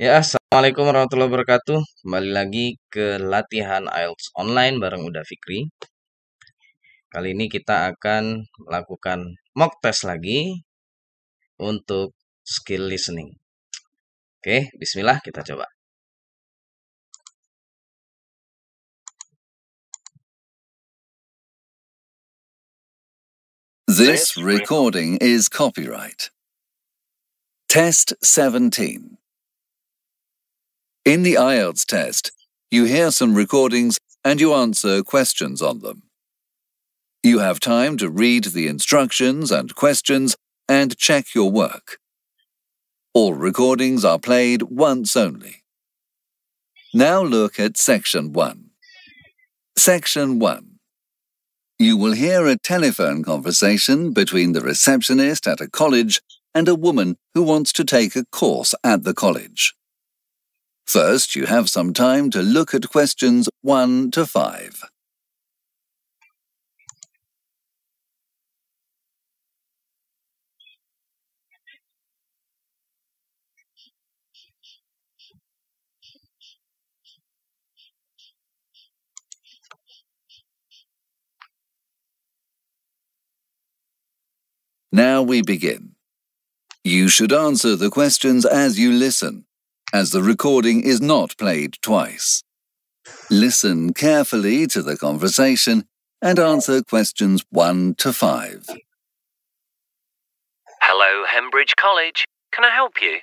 Ya, assalamualaikum warahmatullahi wabarakatuh. Kembali lagi ke latihan IELTS online bareng Uda Fikri. Kali ini kita akan melakukan mock test lagi untuk skill listening. Oke, bismillah kita coba. This recording is copyright. Test 17. In the IELTS test, you hear some recordings and you answer questions on them. You have time to read the instructions and questions and check your work. All recordings are played once only. Now look at Section 1. Section 1. You will hear a telephone conversation between the receptionist at a college and a woman who wants to take a course at the college. First, you have some time to look at questions 1 to 5. Now we begin. You should answer the questions as you listen, as the recording is not played twice. Listen carefully to the conversation and answer questions 1 to 5. Hello, Hembridge College. Can I help you?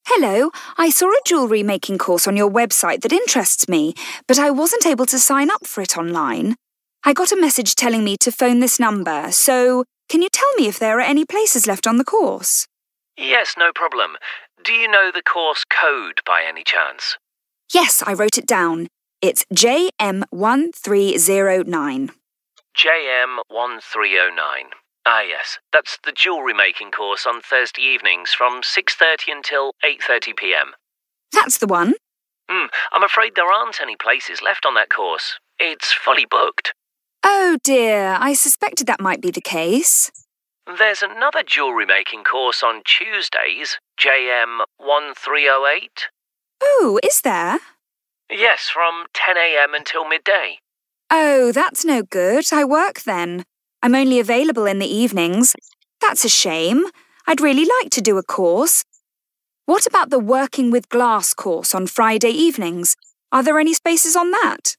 Hello, I saw a jewellery making course on your website that interests me, but I wasn't able to sign up for it online. I got a message telling me to phone this number, so can you tell me if there are any places left on the course? Yes, no problem. Do you know the course code by any chance? Yes, I wrote it down. It's JM1309. JM1309. Ah, yes. That's the jewellery making course on Thursday evenings from 6:30 until 8:30 p.m. That's the one. I'm afraid there aren't any places left on that course. It's fully booked. Oh dear, I suspected that might be the case. There's another jewellery making course on Tuesdays, JM1308. Oh, is there? Yes, from 10 a.m. until midday. Oh, that's no good. I work then. I'm only available in the evenings. That's a shame. I'd really like to do a course. What about the Working with Glass course on Friday evenings? Are there any spaces on that?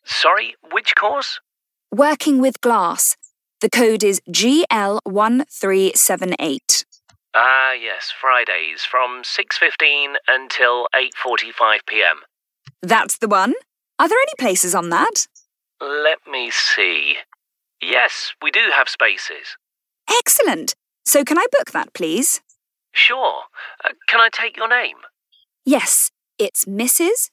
Sorry, which course? Working with Glass. The code is GL1378. Ah, yes, Fridays from 6:15 until 8:45 p.m. That's the one. Are there any places on that? Let me see. Yes, we do have spaces. Excellent. So can I book that, please? Sure. Can I take your name? Yes, it's Mrs.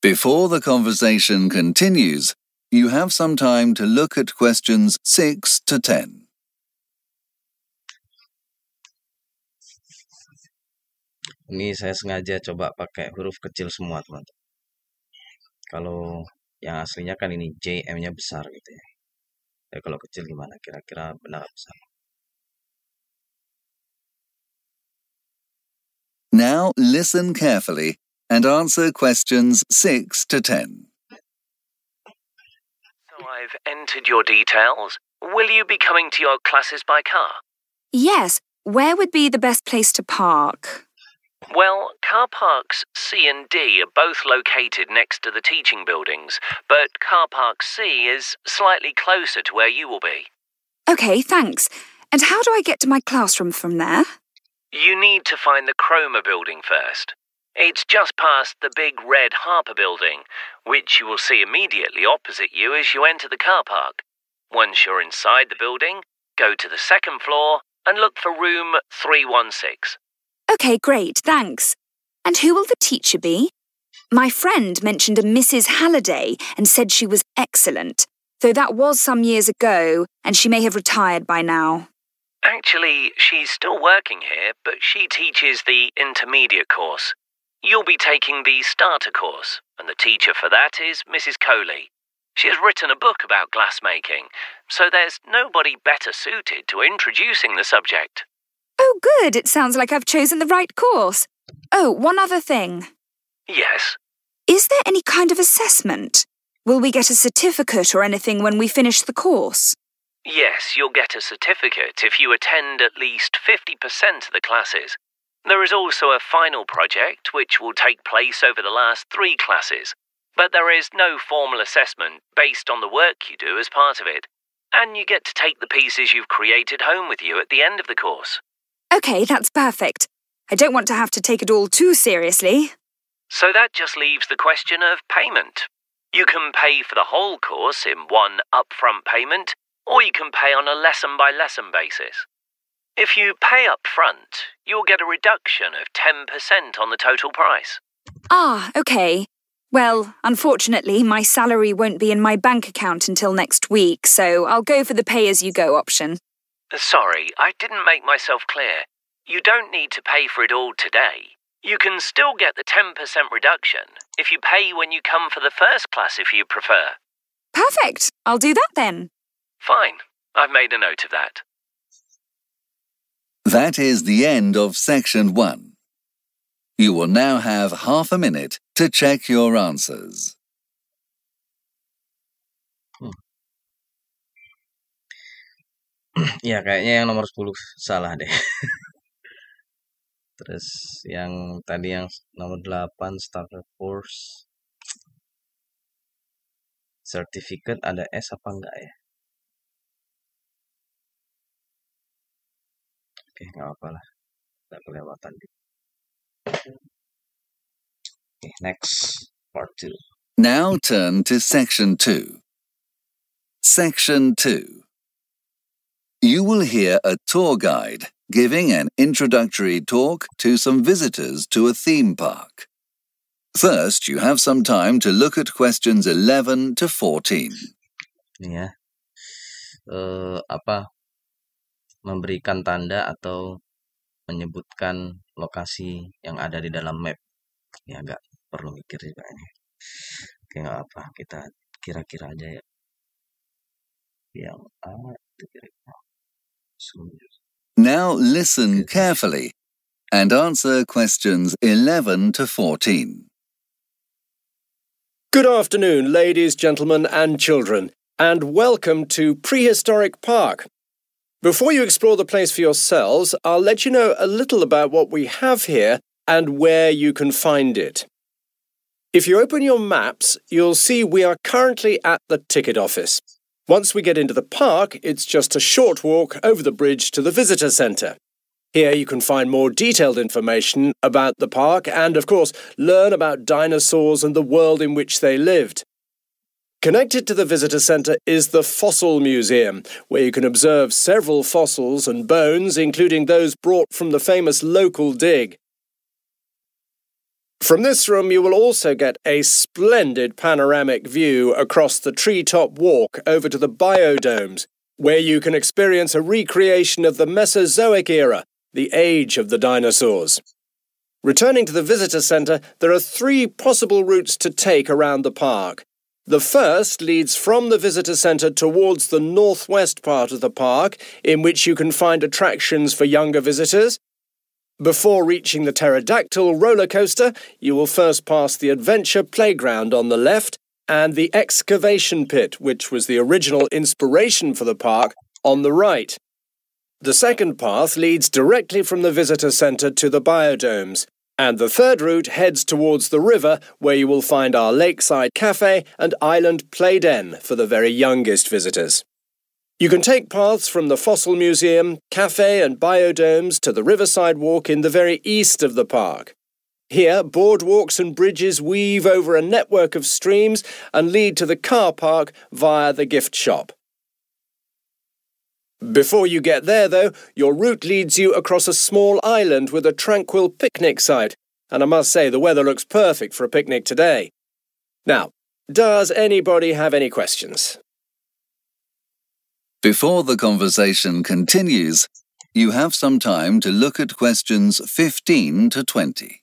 Before the conversation continues, you have some time to look at questions 6 to 10. Ini saya sengaja coba pakai huruf kecil semua, teman-teman. Kalau yang aslinya kan ini JM-nya besar gitu ya. Ya kalau kecil gimana? Kira-kira benar besar. Now listen carefully and answer questions 6 to 10. So I've entered your details. Will you be coming to your classes by car? Yes, where would be the best place to park? Well, car parks C and D are both located next to the teaching buildings, but car park C is slightly closer to where you will be. OK, thanks. And how do I get to my classroom from there? You need to find the Chroma building first. It's just past the big red Harper building, which you will see immediately opposite you as you enter the car park. Once you're inside the building, go to the second floor and look for room 316. OK, great, thanks. And who will the teacher be? My friend mentioned a Mrs. Halliday and said she was excellent, though that was some years ago and she may have retired by now. Actually, she's still working here, but she teaches the intermediate course. You'll be taking the starter course, and the teacher for that is Mrs. Coley. She has written a book about glassmaking, so there's nobody better suited to introducing the subject. Oh, good. It sounds like I've chosen the right course. Oh, one other thing. Yes? Is there any kind of assessment? Will we get a certificate or anything when we finish the course? Yes, you'll get a certificate if you attend at least 50% of the classes. There is also a final project which will take place over the last 3 classes, but there is no formal assessment based on the work you do as part of it, and you get to take the pieces you've created home with you at the end of the course. OK, that's perfect. I don't want to have to take it all too seriously. So that just leaves the question of payment. You can pay for the whole course in one upfront payment, or you can pay on a lesson-by-lesson basis. If you pay up front, you'll get a reduction of 10% on the total price. Ah, OK. Well, unfortunately, my salary won't be in my bank account until next week, so I'll go for the pay-as-you-go option. Sorry, I didn't make myself clear. You don't need to pay for it all today. You can still get the 10% reduction if you pay when you come for the first class if you prefer. Perfect. I'll do that then. Fine. I've made a note of that. That is the end of section 1. You will now have half a minute to check your answers. Ya, kayaknya yang nomor 10 salah deh. Terus yang tadi yang nomor 8 starter course. Certificate ada S apa enggak ya? Oke, nggak apa-apa lah. Nggak kelewatan. Okay, next, part 2. Now turn to section 2. Section 2. You will hear a tour guide giving an introductory talk to some visitors to a theme park. First, you have some time to look at questions 11 to 14. Ini ya. Memberikan tanda atau menyebutkan lokasi yang ada di dalam map. Ya, agak perlu mikir juga ini. Oke, nggak apa, kita kira-kira aja ya. Yang itu kira-kira. Now listen carefully and answer questions 11 to 14. Good afternoon, ladies, gentlemen, and children, and welcome to Prehistoric Park. Before you explore the place for yourselves, I'll let you know a little about what we have here and where you can find it. If you open your maps, you'll see we are currently at the ticket office. Once we get into the park, it's just a short walk over the bridge to the visitor centre. Here you can find more detailed information about the park and, of course, learn about dinosaurs and the world in which they lived. Connected to the visitor centre is the Fossil Museum, where you can observe several fossils and bones, including those brought from the famous local dig. From this room, you will also get a splendid panoramic view across the treetop walk over to the biodomes, where you can experience a recreation of the Mesozoic era, the age of the dinosaurs. Returning to the visitor centre, there are 3 possible routes to take around the park. The first leads from the visitor centre towards the northwest part of the park, in which you can find attractions for younger visitors. Before reaching the pterodactyl roller coaster, you will first pass the adventure playground on the left and the excavation pit, which was the original inspiration for the park, on the right. The second path leads directly from the visitor centre to the biodomes, and the third route heads towards the river, where you will find our lakeside cafe and island play den for the very youngest visitors. You can take paths from the Fossil Museum, cafe and biodomes to the riverside walk in the very east of the park. Here, boardwalks and bridges weave over a network of streams and lead to the car park via the gift shop. Before you get there, though, your route leads you across a small island with a tranquil picnic site, and I must say the weather looks perfect for a picnic today. Now, does anybody have any questions? Before the conversation continues, you have some time to look at questions 15 to 20.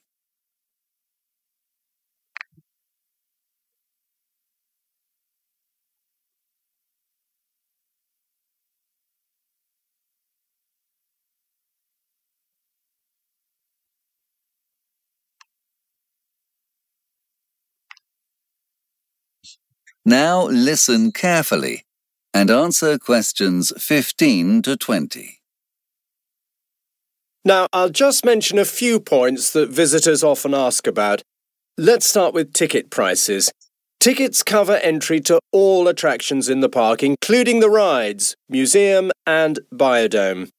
Now listen carefully and answer questions 15 to 20. Now, I'll just mention a few points that visitors often ask about. Let's start with ticket prices. Tickets cover entry to all attractions in the park, including the rides, museum and biodome.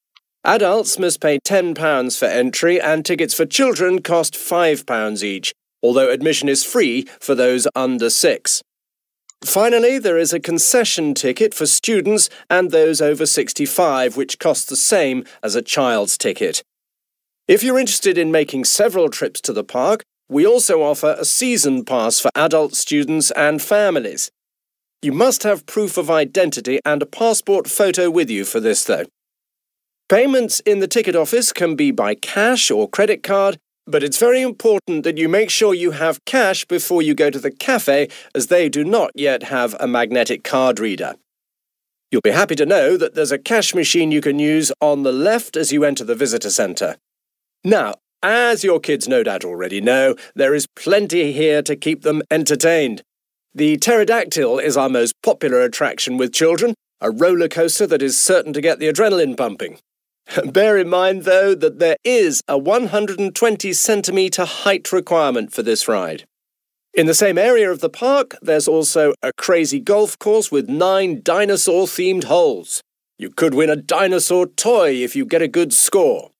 Adults must pay £10 for entry and tickets for children cost £5 each, although admission is free for those under 6. Finally, there is a concession ticket for students and those over 65, which costs the same as a child's ticket. If you're interested in making several trips to the park, we also offer a season pass for adult students and families. You must have proof of identity and a passport photo with you for this, though. Payments in the ticket office can be by cash or credit card, but it's very important that you make sure you have cash before you go to the cafe, as they do not yet have a magnetic card reader. You'll be happy to know that there's a cash machine you can use on the left as you enter the visitor centre. Now, as your kids no doubt already know, there is plenty here to keep them entertained. The pterodactyl is our most popular attraction with children, a roller coaster that is certain to get the adrenaline pumping. Bear in mind, though, that there is a 120-centimetre height requirement for this ride. In the same area of the park, there's also a crazy golf course with 9 dinosaur-themed holes. You could win a dinosaur toy if you get a good score.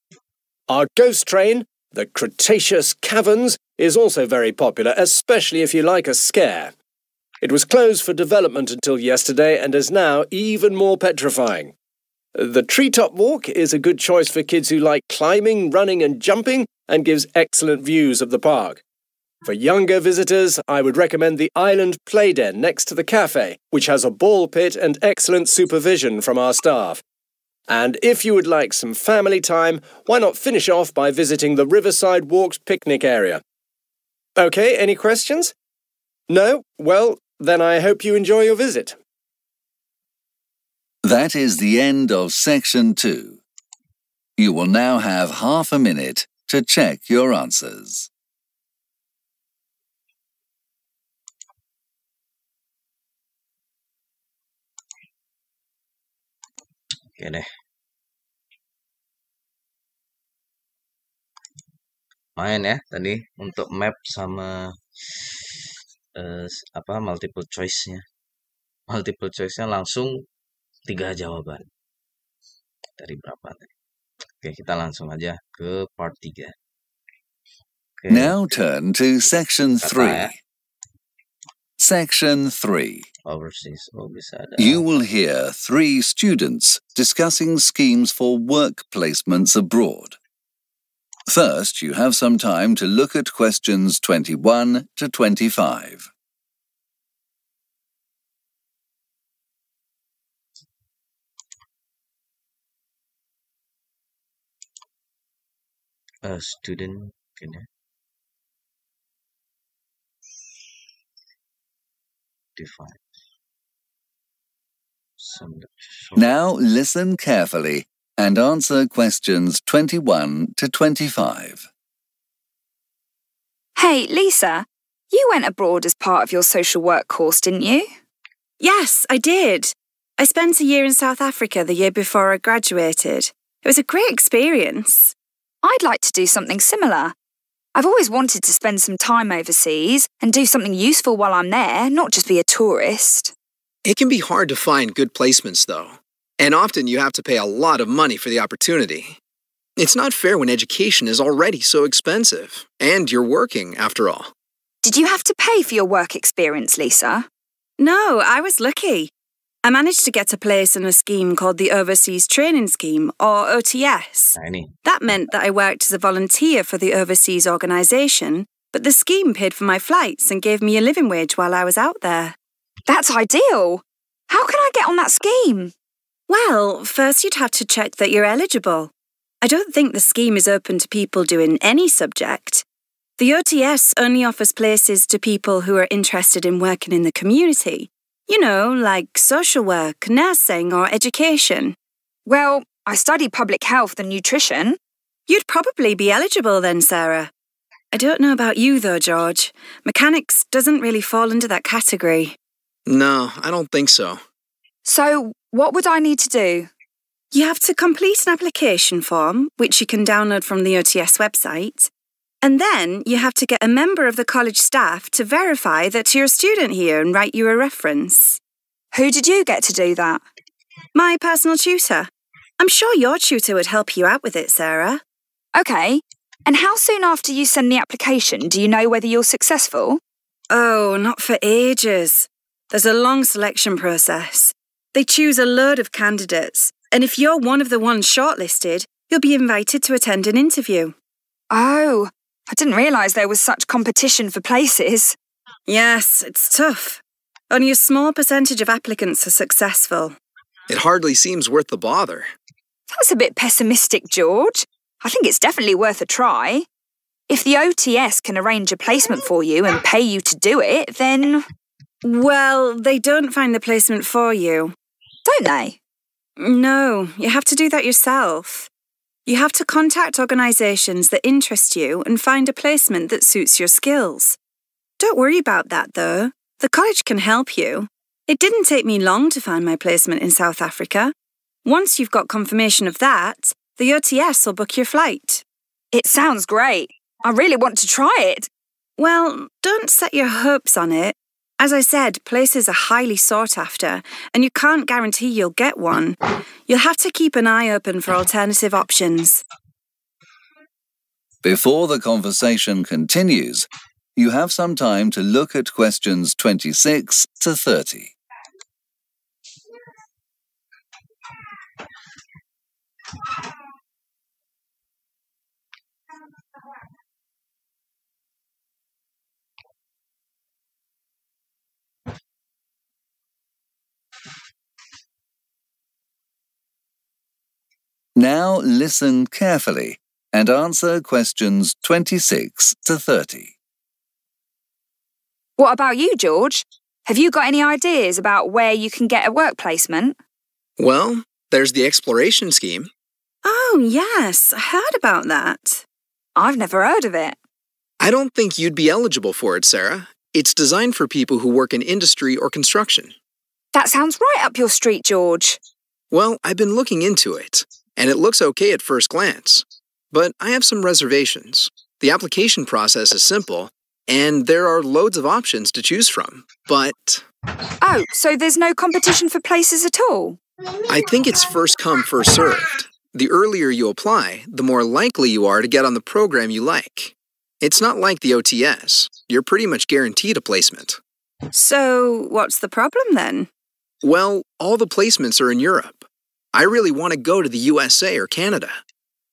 Our ghost train, the Cretaceous Caverns, is also very popular, especially if you like a scare. It was closed for development until yesterday and is now even more petrifying. The Treetop Walk is a good choice for kids who like climbing, running and jumping and gives excellent views of the park. For younger visitors, I would recommend the Island Playden next to the cafe, which has a ball pit and excellent supervision from our staff. And if you would like some family time, why not finish off by visiting the Riverside Walks picnic area? OK, any questions? No? Well, then I hope you enjoy your visit. That is the end of section 2. You will now have half a minute to check your answers. Oke deh. Main ya tadi untuk map sama multiple choice-nya. Multiple choice-nya langsung 3 jawaban. Dari berapa tadi? Oke, kita langsung aja ke part 3. Oke. Now turn to section 3. Ya. Section 3. Overseas. Oh, bisa ada. You will hear 3 students discussing schemes for work placements abroad. First, you have some time to look at questions 21 to 25. A student, define. Now listen carefully and answer questions 21 to 25. Hey, Lisa, you went abroad as part of your social work course, didn't you? Yes, I did. I spent a year in South Africa the year before I graduated. It was a great experience. I'd like to do something similar. I've always wanted to spend some time overseas and do something useful while I'm there, not just be a tourist. It can be hard to find good placements, though, and often you have to pay a lot of money for the opportunity. It's not fair when education is already so expensive, and you're working, after all. Did you have to pay for your work experience, Lisa? No, I was lucky. I managed to get a place in a scheme called the Overseas Training Scheme, or OTS. That meant that I worked as a volunteer for the overseas organisation, but the scheme paid for my flights and gave me a living wage while I was out there. That's ideal. How can I get on that scheme? Well, first you'd have to check that you're eligible. I don't think the scheme is open to people doing any subject. The OTS only offers places to people who are interested in working in the community. You know, like social work, nursing or education. Well, I study public health and nutrition. You'd probably be eligible then, Sarah. I don't know about you though, George. Mechanics doesn't really fall into that category. No, I don't think so. So, what would I need to do? You have to complete an application form, which you can download from the OTS website. And then you have to get a member of the college staff to verify that you're a student here and write you a reference. Who did you get to do that? My personal tutor. I'm sure your tutor would help you out with it, Sarah. Okay. And how soon after you send the application do you know whether you're successful? Oh, not for ages. There's a long selection process. They choose a load of candidates, and if you're one of the ones shortlisted, you'll be invited to attend an interview. Oh, I didn't realise there was such competition for places. Yes, it's tough. Only a small percentage of applicants are successful. It hardly seems worth the bother. That's a bit pessimistic, George. I think it's definitely worth a try. If the OTS can arrange a placement for you and pay you to do it, then... Well, they don't find the placement for you. Don't they? No, you have to do that yourself. You have to contact organisations that interest you and find a placement that suits your skills. Don't worry about that, though. The college can help you. It didn't take me long to find my placement in South Africa. Once you've got confirmation of that, the OTS will book your flight. It sounds great. I really want to try it. Well, don't set your hopes on it. As I said, places are highly sought after, and you can't guarantee you'll get one. You'll have to keep an eye open for alternative options. Before the conversation continues, you have some time to look at questions 26 to 30. Now listen carefully and answer questions 26 to 30. What about you, George? Have you got any ideas about where you can get a work placement? Well, there's the exploration scheme. Oh, yes, I heard about that. I've never heard of it. I don't think you'd be eligible for it, Sarah. It's designed for people who work in industry or construction. That sounds right up your street, George. Well, I've been looking into it, and it looks okay at first glance. But I have some reservations. The application process is simple, and there are loads of options to choose from. But... Oh, so there's no competition for places at all? I think it's first come, first served. The earlier you apply, the more likely you are to get on the program you like. It's not like the OTS. You're pretty much guaranteed a placement. So, what's the problem then? Well, all the placements are in Europe. I really want to go to the USA or Canada.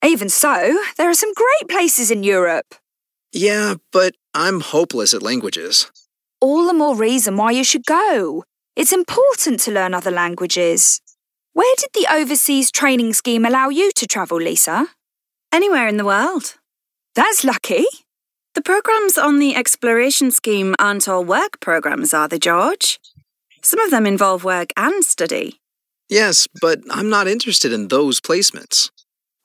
Even so, there are some great places in Europe. Yeah, but I'm hopeless at languages. All the more reason why you should go. It's important to learn other languages. Where did the overseas training scheme allow you to travel, Lisa? Anywhere in the world. That's lucky. The programs on the exploration scheme aren't all work programs, are they, George? Some of them involve work and study. Yes, but I'm not interested in those placements.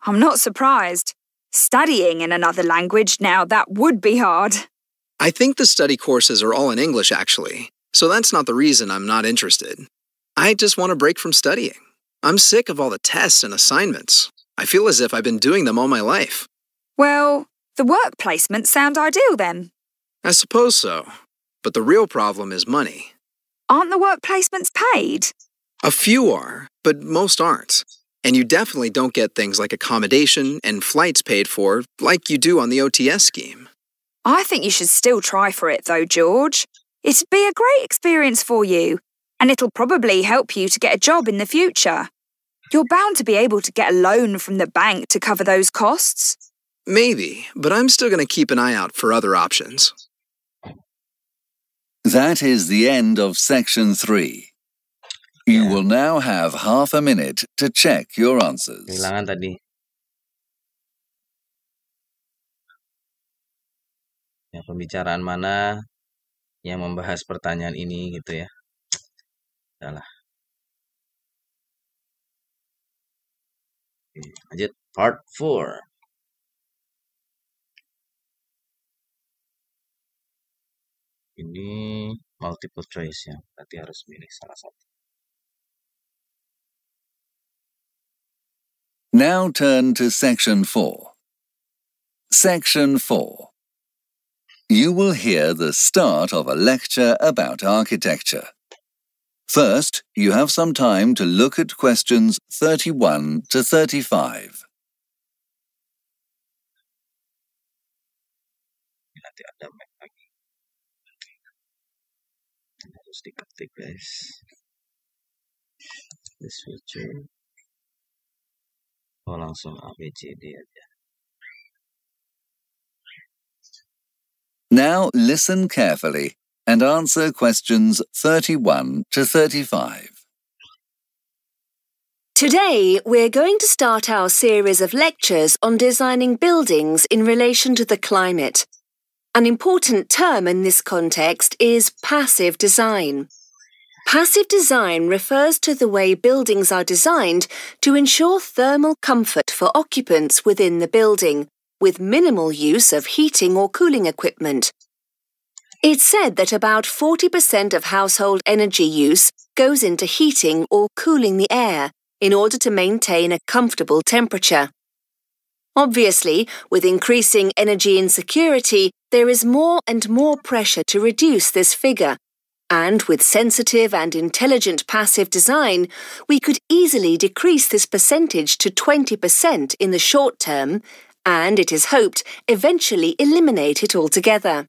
I'm not surprised. Studying in another language, now that would be hard. I think the study courses are all in English, actually, so that's not the reason I'm not interested. I just want a break from studying. I'm sick of all the tests and assignments. I feel as if I've been doing them all my life. Well, the work placements sound ideal then. I suppose so, but the real problem is money. Aren't the work placements paid? A few are, but most aren't. And you definitely don't get things like accommodation and flights paid for like you do on the OTS scheme. I think you should still try for it though, George. It'd be a great experience for you, and it'll probably help you to get a job in the future. You're bound to be able to get a loan from the bank to cover those costs. Maybe, but I'm still going to keep an eye out for other options. That is the end of section 3. You will now have half a minute to check your answers. Kehilangan tadi. Ya, pembicaraan mana yang membahas pertanyaan ini gitu ya. Salah. Oke, lanjut part 4. Ini multiple choice ya, berarti harus milih salah satu. Now turn to Section 4. Section 4. You will hear the start of a lecture about architecture. First, you have some time to look at questions 31 to 35. Nanti ada map lagi. Harus diketik guys. This feature. Oh langsung ABCD aja. Now listen carefully and answer questions 31 to 35. Today, we're going to start our series of lectures on designing buildings in relation to the climate. An important term in this context is passive design. Passive design refers to the way buildings are designed to ensure thermal comfort for occupants within the building, with minimal use of heating or cooling equipment. It's said that about 40% of household energy use goes into heating or cooling the air in order to maintain a comfortable temperature. Obviously, with increasing energy insecurity, there is more and more pressure to reduce this figure. And with sensitive and intelligent passive design, we could easily decrease this percentage to 20% in the short term, and it is hoped eventually eliminate it altogether.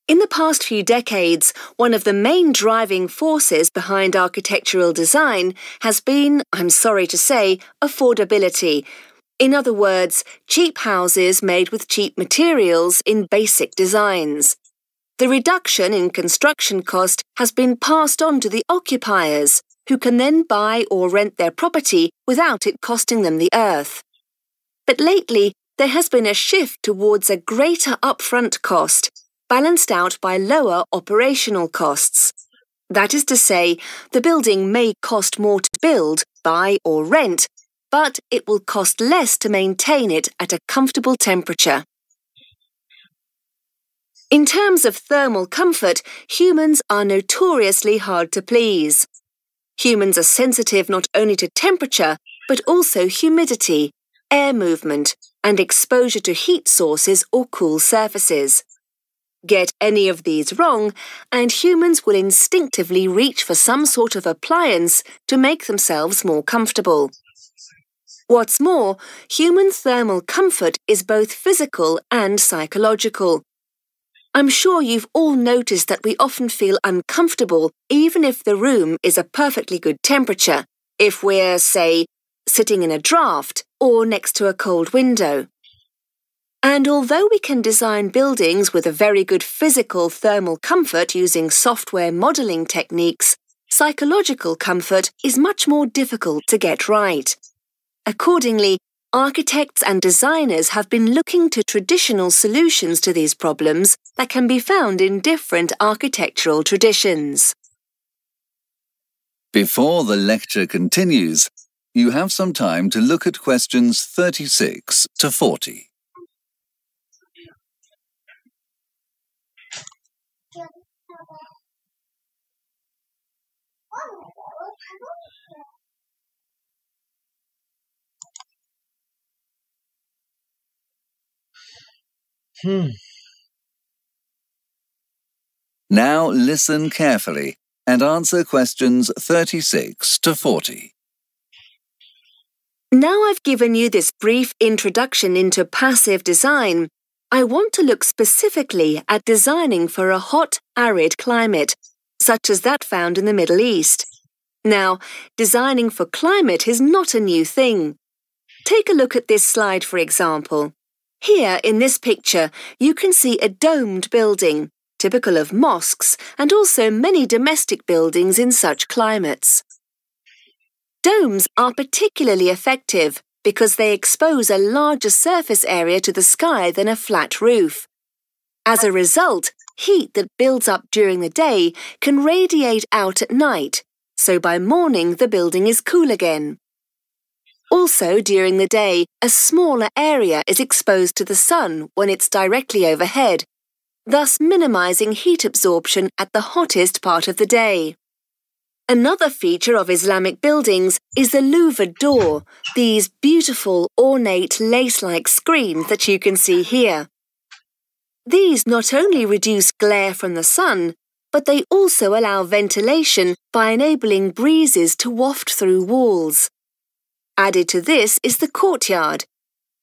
In the past few decades, one of the main driving forces behind architectural design has been, I'm sorry to say, affordability. In other words, cheap houses made with cheap materials in basic designs. The reduction in construction cost has been passed on to the occupiers, who can then buy or rent their property without it costing them the earth. But lately, there has been a shift towards a greater upfront cost, balanced out by lower operational costs. That is to say, the building may cost more to build, buy or rent, but it will cost less to maintain it at a comfortable temperature. In terms of thermal comfort, humans are notoriously hard to please. Humans are sensitive not only to temperature, but also humidity, air movement, and exposure to heat sources or cool surfaces. Get any of these wrong, and humans will instinctively reach for some sort of appliance to make themselves more comfortable. What's more, human thermal comfort is both physical and psychological. I'm sure you've all noticed that we often feel uncomfortable even if the room is a perfectly good temperature, if we're, say, sitting in a draft or next to a cold window. And although we can design buildings with a very good physical thermal comfort using software modelling techniques, psychological comfort is much more difficult to get right. Accordingly, architects and designers have been looking to traditional solutions to these problems that can be found in different architectural traditions. Before the lecture continues, you have some time to look at questions 36 to 40. Now listen carefully and answer questions 36 to 40. Now I've given you this brief introduction into passive design, I want to look specifically at designing for a hot, arid climate, such as that found in the Middle East. Now, designing for climate is not a new thing. Take a look at this slide, for example. Here, in this picture, you can see a domed building, typical of mosques and also many domestic buildings in such climates. Domes are particularly effective because they expose a larger surface area to the sky than a flat roof. As a result, heat that builds up during the day can radiate out at night, so by morning the building is cool again. Also, during the day, a smaller area is exposed to the sun when it's directly overhead, thus minimizing heat absorption at the hottest part of the day. Another feature of Islamic buildings is the louvered door, these beautiful, ornate, lace-like screens that you can see here. These not only reduce glare from the sun, but they also allow ventilation by enabling breezes to waft through walls. Added to this is the courtyard,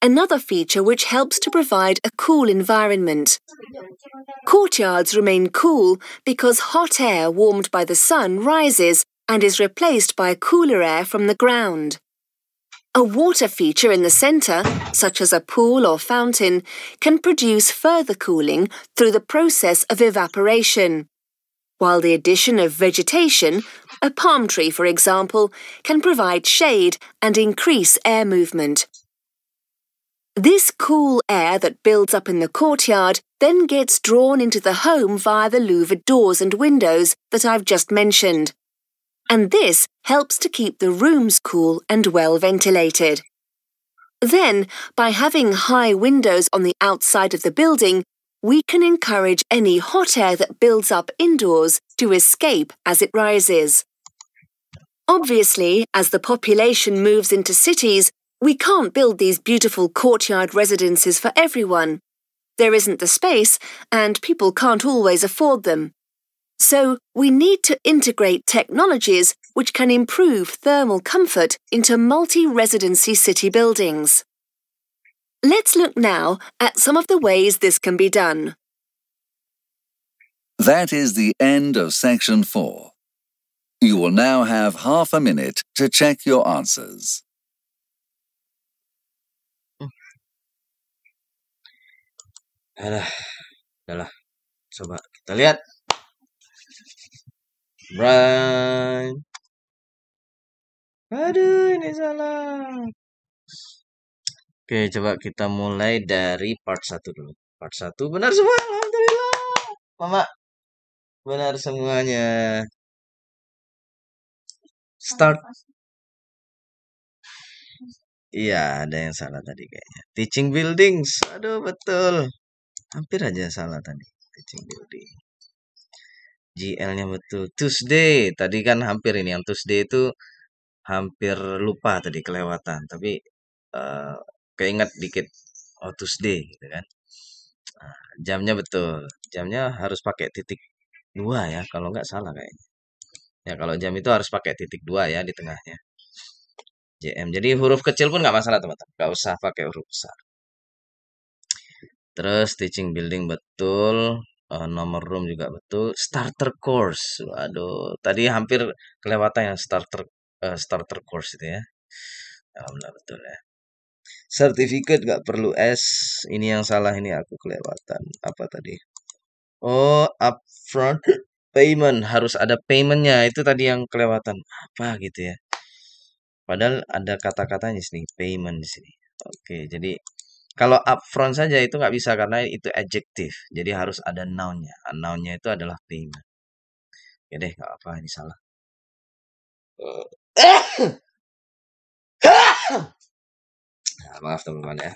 another feature which helps to provide a cool environment. Courtyards remain cool because hot air warmed by the sun rises and is replaced by cooler air from the ground. A water feature in the centre, such as a pool or fountain, can produce further cooling through the process of evaporation, while the addition of vegetation, a palm tree for example, can provide shade and increase air movement. This cool air that builds up in the courtyard then gets drawn into the home via the louvered doors and windows that I've just mentioned. And this helps to keep the rooms cool and well ventilated. Then, by having high windows on the outside of the building, we can encourage any hot air that builds up indoors to escape as it rises. Obviously, as the population moves into cities, we can't build these beautiful courtyard residences for everyone. There isn't the space, and people can't always afford them. So, we need to integrate technologies which can improve thermal comfort into multi-residency city buildings. Let's look now at some of the ways this can be done. That is the end of section 4. You will now have half a minute to check your answers. Udahlah. Coba kita lihat. Brian. Aduh, ini salah. Oke, coba kita mulai dari part 1 dulu. Part 1 benar semua, alhamdulillah. Mama, benar semuanya. Start. Iya, ada yang salah tadi kayaknya. Teaching buildings. Aduh, betul. Hampir aja salah tadi. Teaching building. GL-nya betul. Tuesday. Tadi kan hampir ini. Yang Tuesday itu hampir lupa tadi, kelewatan. Tapi keinget dikit. Oh, Tuesday gitu kan. Nah, jamnya betul. Jamnya harus pakai titik 2 ya. Kalau nggak salah kayaknya. Ya, kalau jam itu harus pakai titik 2 ya di tengahnya. JM. Jadi huruf kecil pun nggak masalah teman-teman. Nggak usah pakai huruf besar. Terus teaching building betul. Nomor room juga betul. Starter course. Waduh, tadi hampir kelewatan yang starter course itu ya. Alhamdulillah betul ya. Certificate nggak perlu S. Ini yang salah, ini aku kelewatan. Apa tadi? Oh, upfront payment. Harus ada paymentnya. Itu tadi yang kelewatan. Apa gitu ya. Padahal ada kata-katanya di sini, payment di sini. Oke, jadi kalau upfront saja itu nggak bisa karena itu adjective. Jadi harus ada noun-nya. Noun-nya itu adalah payment. Ya deh, nggak apa, ini salah. Maaf teman-teman ya.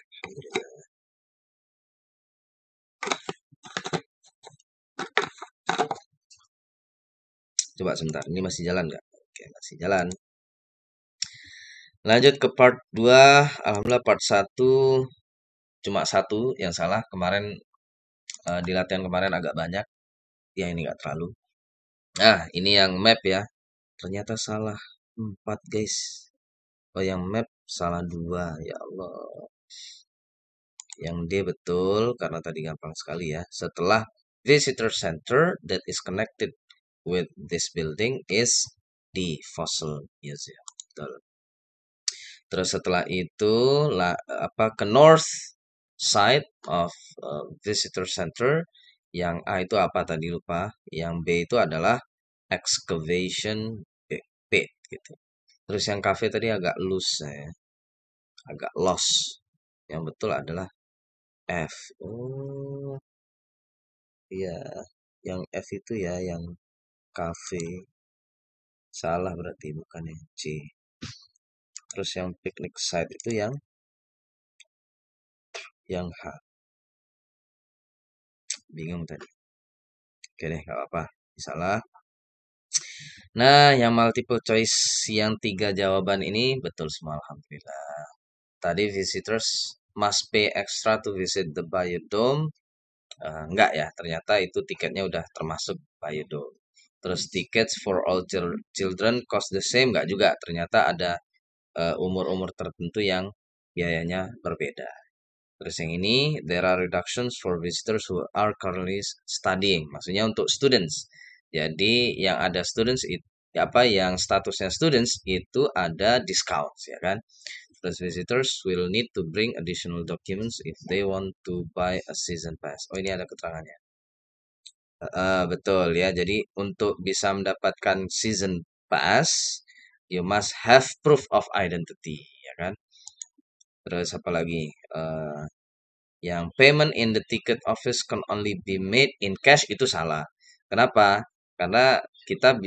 Coba sebentar, ini masih jalan nggak? Oke, masih jalan. Lanjut ke part 2. Alhamdulillah part 1 cuma 1 yang salah. Kemarin di latihan kemarin agak banyak. Ya ini nggak terlalu. Nah, ini yang map ya. Ternyata salah 4 guys. Oh, yang map salah 2. Ya Allah. Yang D betul karena tadi gampang sekali ya. Setelah visitor center that is connected with this building is the fossil museum. Betul. Terus setelah itu ke north side of visitor center, yang A itu apa tadi lupa, yang B itu adalah excavation pit gitu. Terus yang cafe tadi agak loose ya. Agak lost. Yang betul adalah F. Oh. Iya, yang F itu ya yang cafe. Salah berarti, bukan yang C. Terus yang picnic site itu yang H. Bingung tadi. Oke deh, nggak apa-apa. Bisa lah. Nah, yang multiple choice yang 3 jawaban ini betul semua, alhamdulillah. Tadi visitors must pay extra to visit the biodome. Enggak ya, ternyata itu tiketnya udah termasuk biodome. Terus tickets for all children cost the same, enggak juga. Ternyata ada umur-umur tertentu yang biayanya berbeda. Terus yang ini, there are reductions for visitors who are currently studying. Maksudnya untuk students. Jadi yang ada students itu apa yang statusnya students itu ada discount ya kan. Terus visitors will need to bring additional documents if they want to buy a season pass. Oh ini ada keterangannya. Betul ya. Jadi untuk bisa mendapatkan season pass, you must have proof of identity ya kan. Terus apa lagi? Yang payment in the ticket office can only be made in cash itu salah. Kenapa? Karena kita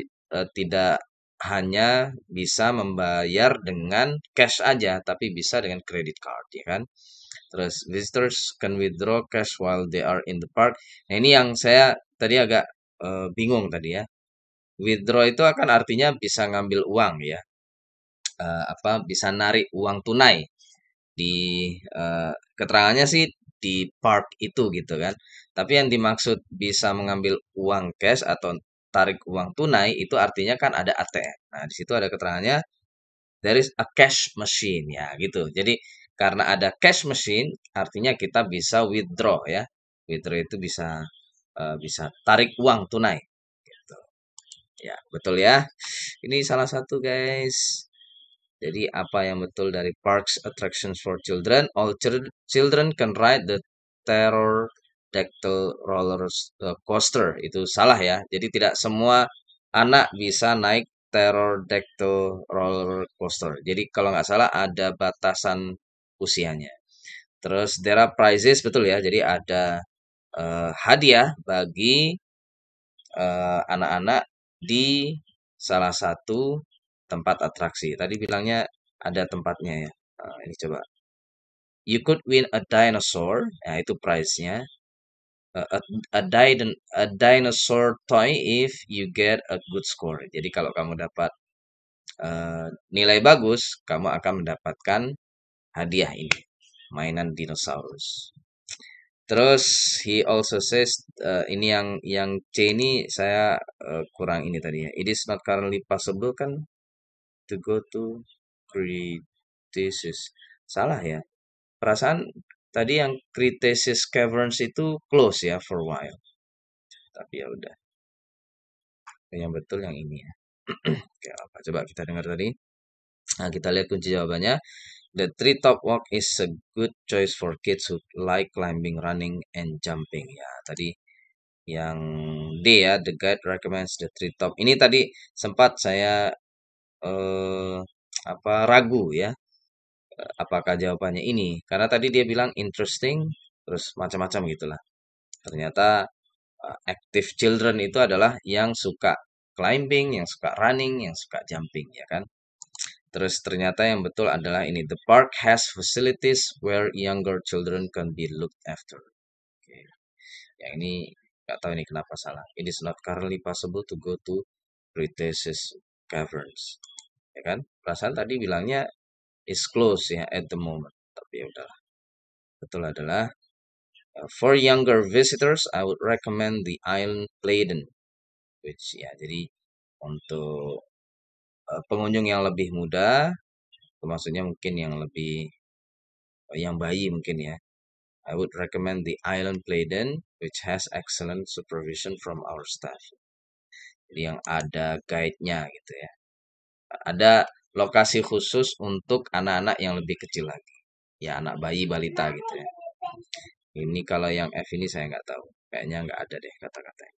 tidak hanya bisa membayar dengan cash aja, tapi bisa dengan credit card, ya kan? Terus visitors can withdraw cash while they are in the park. Nah ini yang saya tadi agak bingung tadi ya. Withdraw itu akan artinya bisa ngambil uang ya, bisa narik uang tunai di keterangannya sih di park itu gitu kan. Tapi yang dimaksud bisa mengambil uang cash atau tarik uang tunai itu artinya kan ada ATM. Nah, di situ ada keterangannya there is a cash machine ya gitu. Jadi karena ada cash machine artinya kita bisa withdraw ya. Withdraw itu bisa tarik uang tunai gitu. Ya, betul ya. Ini salah satu guys. Jadi apa yang betul dari parks attractions for children? All children can ride the pterodactyl roller coaster. Itu salah ya. Jadi tidak semua anak bisa naik pterodactyl roller coaster. Jadi kalau nggak salah ada batasan usianya. Terus there are prizes betul ya. Jadi ada hadiah bagi anak-anak di salah satu tempat atraksi. Tadi bilangnya ada tempatnya ya. Ini coba. You could win a dinosaur. Nah, itu prize-nya. A dinosaur toy if you get a good score. Jadi kalau kamu dapat nilai bagus, kamu akan mendapatkan hadiah ini. Mainan dinosaurus. Terus he also says ini yang C ini saya kurang ini tadi ya. It is not currently possible kan to go to Cretaceous. Salah ya. Perasaan tadi yang Cretaceous Caverns itu close ya for a while. Tapi ya udah. Yang betul yang ini ya. Oke, apa? Coba kita dengar tadi. Nah, kita lihat kunci jawabannya. The treetop walk is a good choice for kids who like climbing, running, and jumping. Ya, tadi yang D ya, the guide recommends the treetop. Ini tadi sempat saya ragu ya, apakah jawabannya ini? Karena tadi dia bilang interesting, terus macam-macam gitulah. Ternyata active children itu adalah yang suka climbing, yang suka running, yang suka jumping, ya kan? Terus ternyata yang betul adalah ini. The park has facilities where younger children can be looked after. Oke. Yang ini nggak tahu ini kenapa salah. It is not currently possible to go to Cretaceous Caverns. Ya kan? Perasaan tadi bilangnya is close ya at the moment. Tapi ya udahlah. Betul adalah for younger visitors, I would recommend the Island Playden. Which ya jadi untuk pengunjung yang lebih muda, maksudnya mungkin yang lebih yang bayi mungkin ya. I would recommend the Island Playden, which has excellent supervision from our staff. Jadi yang ada guide-nya gitu ya. Ada lokasi khusus untuk anak-anak yang lebih kecil lagi. Ya anak bayi, balita gitu ya. Ini kalau yang F ini saya nggak tahu. Kayaknya nggak ada deh kata-katanya.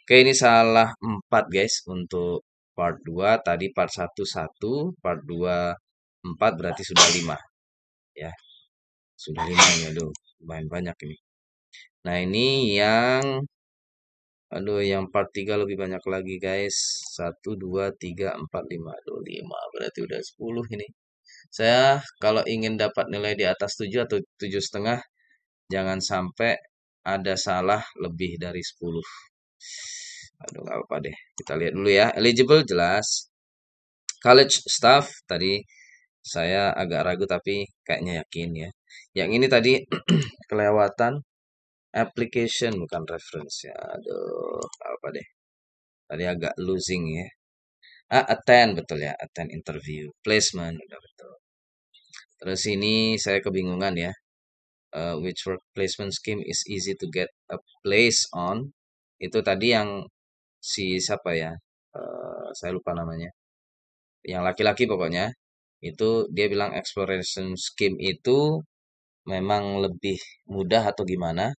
Oke ini salah 4 guys untuk part 2. Tadi part 1 1, part 2 4 berarti sudah 5. Ya. Sudah 5 ini aduh, lumayan banyak ini. Nah, ini yang part 3 lebih banyak lagi guys. 1 2 3 4 5. Aduh, 5 berarti udah 10 ini. Saya kalau ingin dapat nilai di atas 7 atau 7,5 jangan sampai ada salah lebih dari 10. Aduh, nggak apa deh. Kita lihat dulu ya. Eligible jelas. College staff tadi saya agak ragu tapi kayaknya yakin ya. Yang ini tadi kelewatan application bukan reference ya. Aduh, apa deh. Tadi agak losing ya. Attend betul ya. Attend interview. Placement udah betul. Terus ini saya kebingungan ya. Which work placement scheme is easy to get a place on? Itu tadi yang si siapa ya? Saya lupa namanya. Yang laki-laki pokoknya. Itu dia bilang exploration scheme itu memang lebih mudah atau gimana.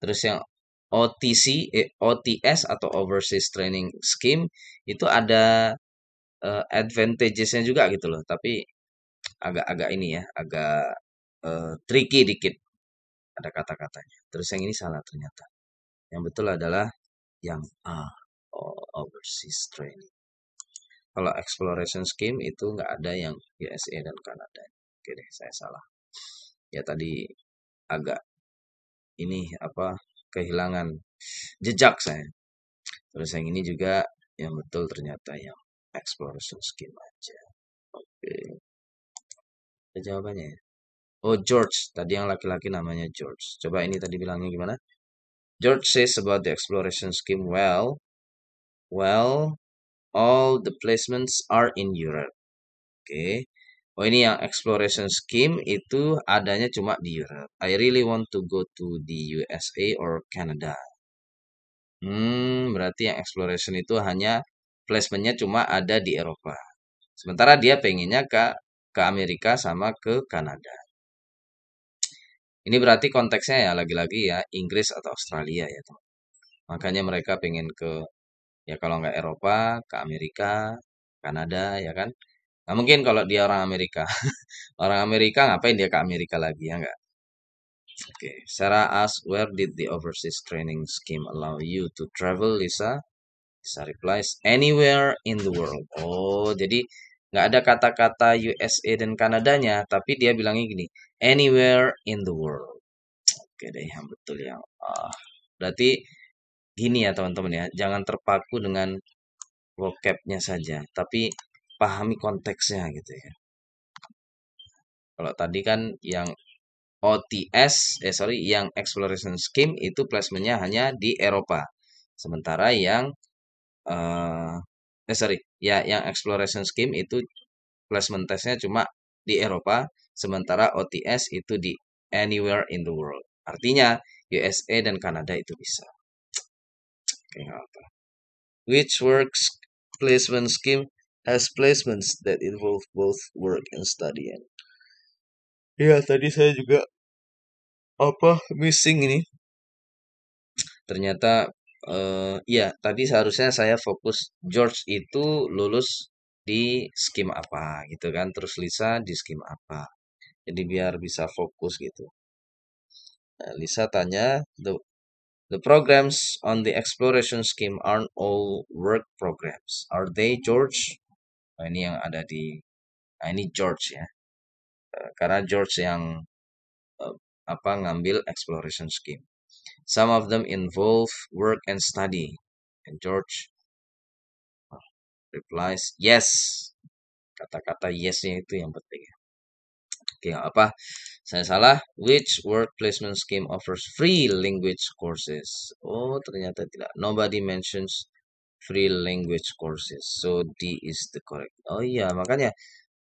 Terus yang OTS atau Overseas Training Scheme itu ada advantages-nya juga gitu loh. Tapi agak-agak ini ya, agak tricky dikit ada kata-katanya. Terus yang ini salah ternyata. Yang betul adalah yang A, Overseas Training. Kalau Exploration Scheme itu nggak ada yang USA dan Kanada. Oke deh, saya salah. Ya tadi agak ini apa kehilangan jejak saya. Terus yang ini juga yang betul ternyata yang Exploration Scheme aja. Oke. Ada jawabannya ya? Oh, George. Tadi yang laki-laki namanya George. Coba ini tadi bilangnya gimana? George says about the exploration scheme, well, all the placements are in Europe. Oke. Oh, ini yang exploration scheme itu adanya cuma di Europe. I really want to go to the USA or Canada. Berarti yang exploration itu hanya placementnya cuma ada di Eropa. Sementara dia pengennya ke Amerika sama ke Kanada. Ini berarti konteksnya ya lagi-lagi ya Inggris atau Australia ya teman. Makanya mereka pengen ke ya kalau nggak Eropa, ke Amerika, Kanada ya kan. Nah mungkin kalau dia orang Amerika, orang Amerika ngapain dia ke Amerika lagi ya nggak? Oke, Sarah asks where did the overseas training scheme allow you to travel, Lisa? Lisa replies anywhere in the world. Oh, jadi nggak ada kata-kata USA dan Kanadanya, tapi dia bilangnya gini, anywhere in the world. Oke deh, yang betul yang berarti gini ya teman-teman ya, jangan terpaku dengan vocabnya saja, tapi pahami konteksnya gitu ya. Kalau tadi kan yang yang exploration scheme itu placementnya hanya di Eropa. Sementara yang yang exploration scheme itu placement testnya cuma di Eropa, sementara OTS itu di anywhere in the world. Artinya USA dan Kanada itu bisa. Oke, apa? Which works placement scheme has placements that involve both work and study. Ya, tadi saya juga missing ini. Ternyata ya, tadi seharusnya saya fokus George itu lulus di scheme apa gitu kan, terus Lisa di scheme apa. Jadi biar bisa fokus gitu. Nah, Lisa tanya, the programs on the exploration scheme aren't all work programs. Are they, George? Nah, ini yang ada ini George ya. Karena George yang ngambil exploration scheme. Some of them involve work and study. And George replies, yes. Kata-kata yes-nya itu yang penting. Oke, apa? Saya salah. Which work placement scheme offers free language courses? Oh, ternyata tidak. Nobody mentions free language courses. So D is the correct. Oh iya, makanya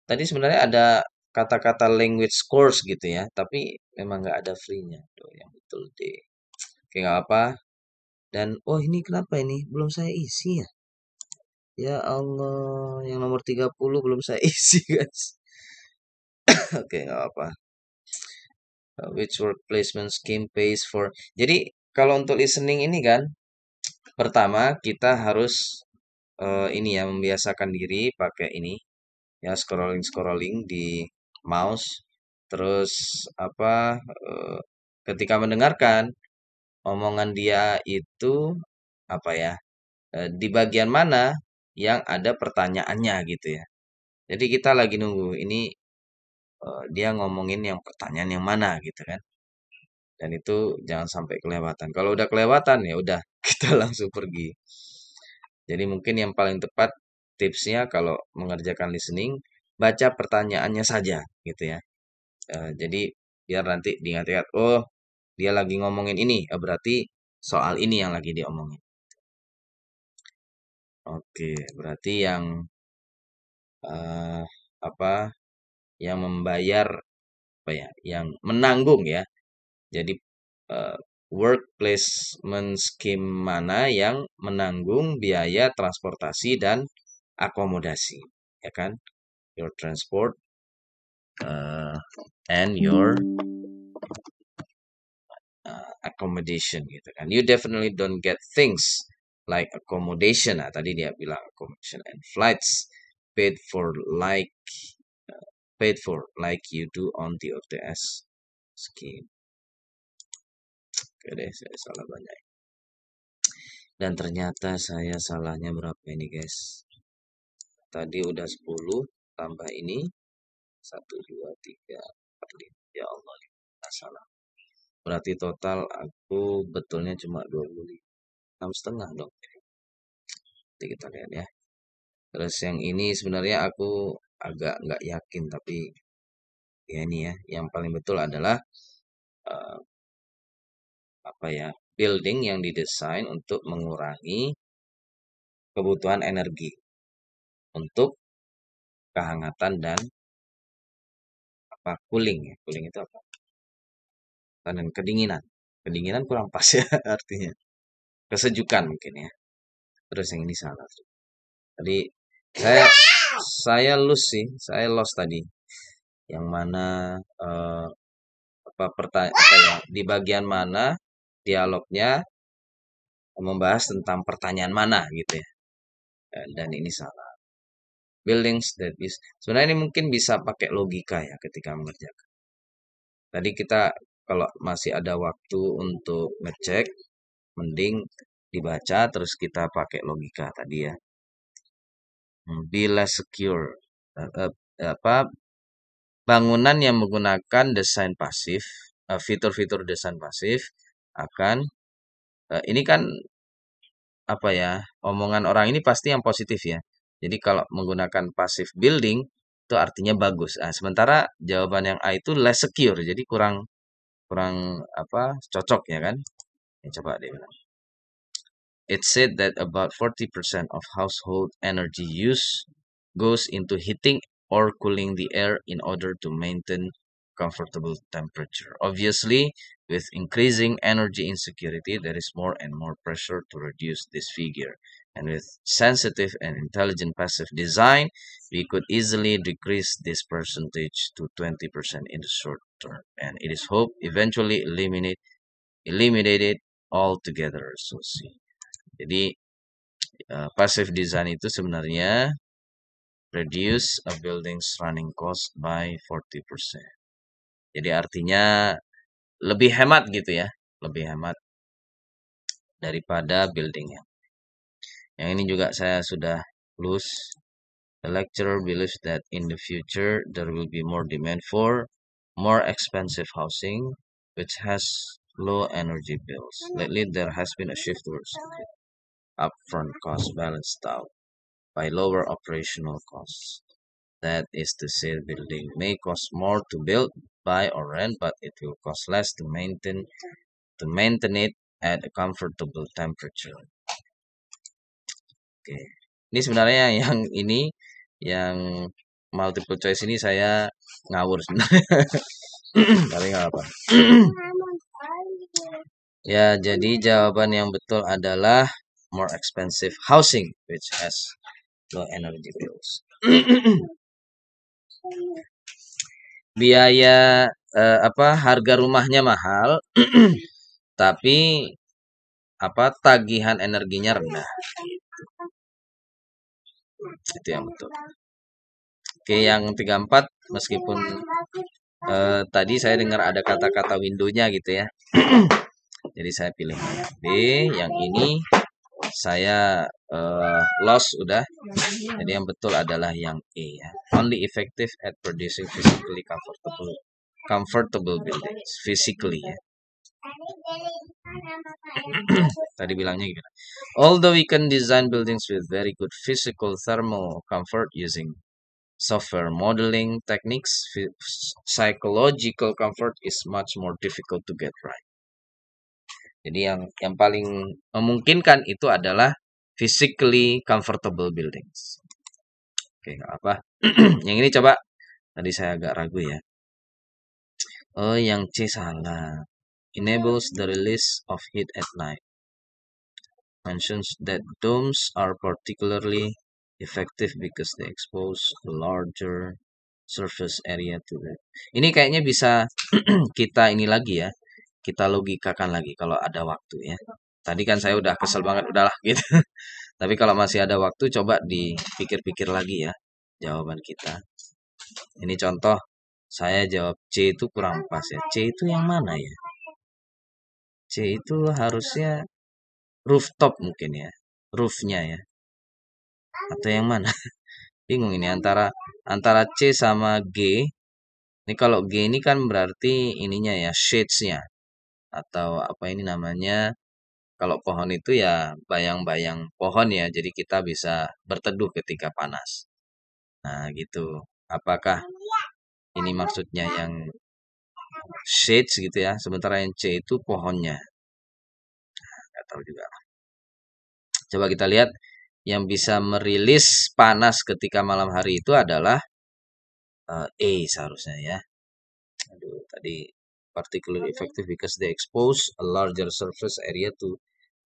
tadi sebenarnya ada kata-kata language course gitu ya, tapi memang nggak ada free-nya. Tuh, yang betul D. Oke, nggak apa. Dan ini kenapa ini belum saya isi ya? Ya Allah, yang nomor 30 belum saya isi, guys. Oke, nggak apa. Which work placement scheme pays for? Jadi kalau untuk listening ini kan, pertama kita harus ini ya membiasakan diri pakai ini ya scrolling di mouse. Terus ketika mendengarkan omongan dia itu di bagian mana yang ada pertanyaannya gitu ya. Jadi kita lagi nunggu ini dia ngomongin yang pertanyaan yang mana gitu kan. Dan itu jangan sampai kelewatan. Kalau udah kelewatan ya udah kita langsung pergi. Jadi mungkin yang paling tepat tipsnya kalau mengerjakan listening, baca pertanyaannya saja gitu ya. Jadi biar nanti diingat-ingat, oh dia lagi ngomongin ini, berarti soal ini yang lagi diomongin. Oke, berarti yang apa yang membayar apa ya, yang menanggung ya. Jadi work placement scheme mana yang menanggung biaya transportasi dan akomodasi, ya kan? Your transport and your accommodation gitu kan. You definitely don't get things like accommodation. Nah, tadi dia bilang accommodation and flights paid for like you do on the OTS scheme. Oke deh, saya salah banyak. Dan ternyata saya salahnya berapa ini, guys? Tadi udah 10 tambah ini 1 2 3 4 5. Ya Allah, salah. Berarti total aku betulnya cuma 26,5 dong. Nanti kita lihat ya. Terus yang ini sebenarnya aku agak nggak yakin, tapi ya ini ya, yang paling betul adalah apa ya, building yang didesain untuk mengurangi kebutuhan energi untuk kehangatan dan apa cooling ya. Cooling itu apa? Dan kedinginan. Kedinginan kurang pas ya artinya. Kesejukan mungkin ya. Terus yang ini salah. Tadi saya lost tadi. Yang mana apa ya, di bagian mana dialognya membahas tentang pertanyaan mana gitu ya. Dan ini salah. Buildings that is sebenarnya ini mungkin bisa pakai logika ya ketika mengerjakan. Tadi kita kalau masih ada waktu untuk ngecek, mending dibaca terus kita pakai logika tadi ya. Be less secure. Bangunan yang menggunakan desain pasif, fitur-fitur desain pasif akan ini kan apa ya, omongan orang ini pasti yang positif ya. Jadi kalau menggunakan passive building itu artinya bagus. Nah, sementara jawaban yang A itu less secure, jadi kurang apa cocok ya kan? Ya, coba deh bilang. It said that about 40% of household energy use goes into heating or cooling the air in order to maintain comfortable temperature. Obviously, with increasing energy insecurity, there is more and more pressure to reduce this figure. And with sensitive and intelligent passive design, we could easily decrease this percentage to 20% in the short term. And it is hoped eventually eliminate it altogether. So see. Jadi passive design itu sebenarnya reduce a building's running cost by 40%. Jadi artinya lebih hemat gitu ya, lebih hemat daripada buildingnya. Yang ini juga saya sudah lulus. The lecturer believes that in the future there will be more demand for more expensive housing which has low energy bills. Lately there has been a shift towards upfront cost balanced out by lower operational costs. That is to say, building may cost more to build, buy, or rent, but it will cost less to maintain it at a comfortable temperature. Oke, ini sebenarnya yang ini yang multiple choice ini saya ngawur sebenarnya, tapi nggak apa. Ya, jadi jawaban yang betul adalah more expensive housing which has low energy bills. Biaya harga rumahnya mahal tapi tagihan energinya rendah. Itu yang betul. Oke, yang 34 meskipun tadi saya dengar ada kata-kata window-nya gitu ya. Jadi saya pilih B. Yang ini saya lost udah. Jadi yang betul adalah yang E ya. Only effective at producing physically comfortable buildings. Physically ya. Tadi bilangnya gimana? Although we can design buildings with very good physical thermal comfort using software modeling techniques, psychological comfort is much more difficult to get right. Jadi yang paling memungkinkan itu adalah physically comfortable buildings. Oke, nggak apa. Yang ini coba. Tadi saya agak ragu ya. Oh, yang C salah. Enables the release of heat at night. Mentions that domes are particularly effective because they expose a larger surface area to it. Ini kayaknya bisa kita ini lagi ya. Kita logikakan lagi kalau ada waktu ya. Tadi kan saya udah kesel banget, udahlah gitu. Tapi kalau masih ada waktu, coba dipikir-pikir lagi ya jawaban kita. Ini contoh, saya jawab C itu kurang pas ya. C itu yang mana ya? C itu harusnya rooftop mungkin ya. Roofnya ya. Atau yang mana? Bingung ini antara C sama G. Ini kalau G ini kan berarti ininya ya, shades-nya. Atau apa ini namanya? Kalau pohon itu ya bayang-bayang pohon ya, jadi kita bisa berteduh ketika panas. Nah, gitu. Apakah ini maksudnya yang shades gitu ya, sementara yang C itu pohonnya. Nggak tahu juga. Coba kita lihat, yang bisa merilis panas ketika malam hari itu adalah E seharusnya ya. Aduh, tadi particularly effective because they expose a larger surface area to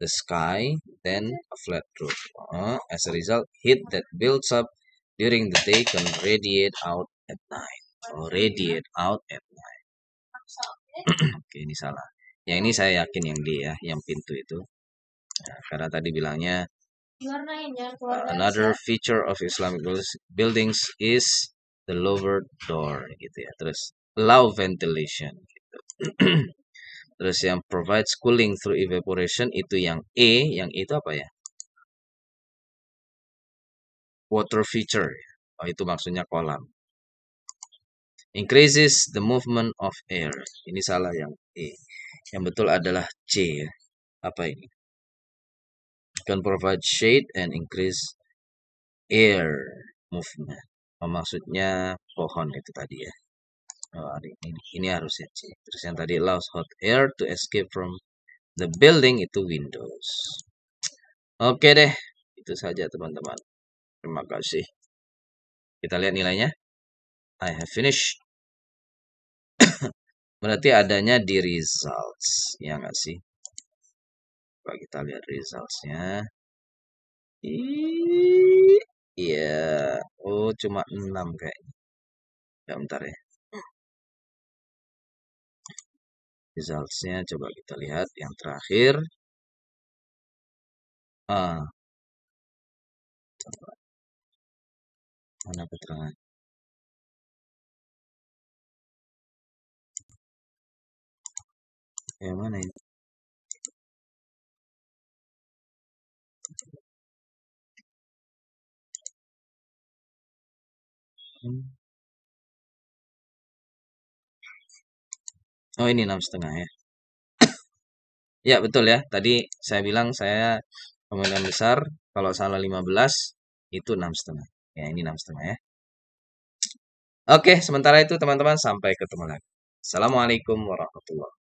the sky than a flat roof. As a result, heat that builds up during the day can radiate out at night. Radiate out at night. Oke, ini salah. Yang ini saya yakin yang D ya, yang pintu itu. Nah, karena tadi bilangnya another feature of Islamic buildings is the lower door gitu ya. Terus allow ventilation gitu. Terus yang provides cooling through evaporation itu yang E. Yang E itu apa ya? Water feature. Oh, itu maksudnya kolam. Increases the movement of air. Ini salah yang E. Yang betul adalah C. Apa ini? Can provide shade and increase air movement. Oh, maksudnya pohon itu tadi ya. Oh, ini harusnya C. Terus yang tadi allows hot air to escape from the building itu windows. Oke deh, itu saja teman-teman. Terima kasih. Kita lihat nilainya. I have finished. Berarti adanya di results. Ya nggak sih? Coba kita lihat results-nya. Iya. Oh, cuma 6 kayaknya. Ya, bentar ya. Results-nya coba kita lihat yang terakhir. Coba. Mana keterangan? Yang mana ini? Oh, ini 6,5 ya. Ya, betul ya. Tadi saya bilang saya kemungkinan besar kalau salah 15 itu 6,5. Ya, ini 6,5 ya. Oke, sementara itu teman-teman sampai ketemu lagi. Assalamualaikum warahmatullahi wabarakatuh.